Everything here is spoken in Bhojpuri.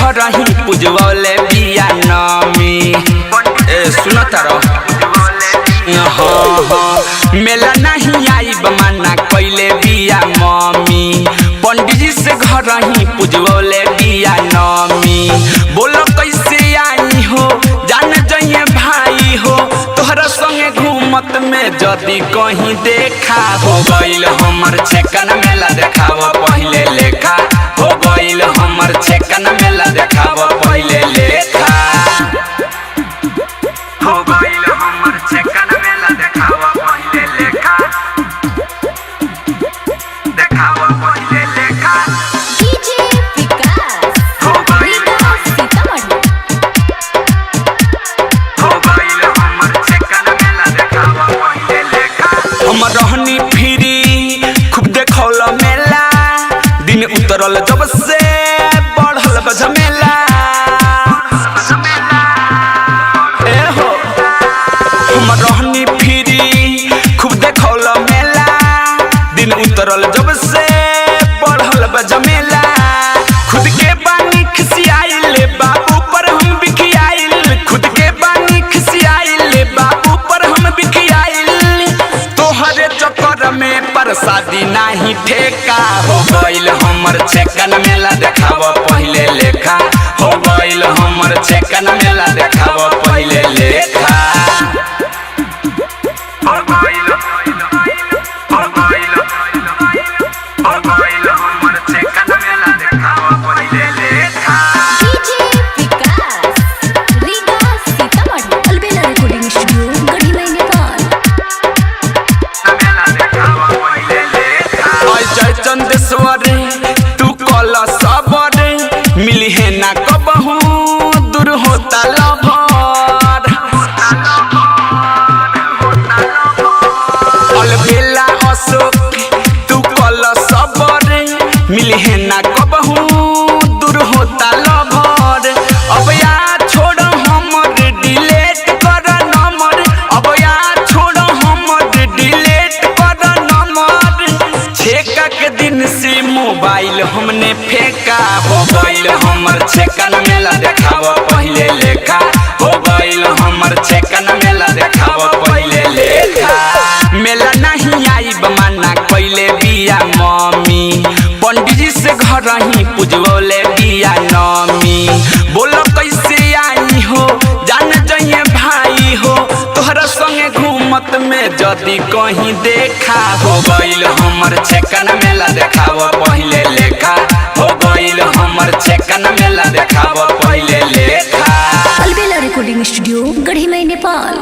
घर ही पूजवले बिया नमी। सुनत रहो मेला नहीं आई बमाना कैले बिया मम्मी। पंडित जी से घर ही पूजवले बिया नमी। बोलो कैसे आई हो जान जाइए भाई हो तोहरा संगे घूमत में जदी कहीं देखा हो गईल हमर छेकन मेला देखाव पहले लेखा हो गईल हमर छेकन मेला देखाव पहले लेखा हो गईल हमर छेकन मेला देखाव पहले लेखा देखाव पहले लेखा। डीजे विकास हो गईल सीतामढ़ी हो गईल हमर छेकन मेला देखाव पहले लेखा। हम रहनी फिरी खूब देखौल मेला दिन उतरल जब से बढ़ल बझमेला। हम रहनी फिरी खूब देखौल मेला दिन उतरल जब से बढ़ल बझमेला। खुद के बानी खिसियाइल बाबू पर हम बिखियाइल खुद के बानी खिसियाइल बाबू पर हम बिखियाइल। तोहरे चक्कर में प्रसादी नहीं ठेका हो गईल हमर छेकन मेला देखाव पहले लेखा हो गईल हमर छेकन मेला देखाव पहले लेखा हो गईल हो गईल हो गईल हमर छेकन मेला देखाव पहले लेखा। डीजे विकास रीगा सीतामढ़ी अलबेला रिकॉर्डिंग स्टूडियो गढ़ी में नेपाल। जय चंदेश्वर तू कल सबर मिली है ना कबहू दूर होता लभर। अलबेला अशोक तू कल सबर मिली है ना कबहू दूर होता लभर। अब यार छोड़ हमर डिलीट कर नंबर अब यार छोड़ हमर डिलीट कर नंबर। छेका के दिन से मोबाइल हमने फेंका हो गईल हमर छेकन मेला देखाव पहले लेखा हो गईल हमर छेकन मेला देखाव पहले लेखा। मेला नहीं आई बमाना कैले बिया मम्मी। पंडित जी से घर ही पूजवले बिया नमी। बोलो कैसे आई हो जान जाइए भाई हो तोहरा संगे घूमत में जदी कहीं देखा हो गईल हमर छेकन मेला देखाव पहले लेखा हो गईल हमर छेकन मेला देखाव पहले लेखा। अलबेला रिकॉर्डिंग स्टूडियो गढ़ी में नेपाल।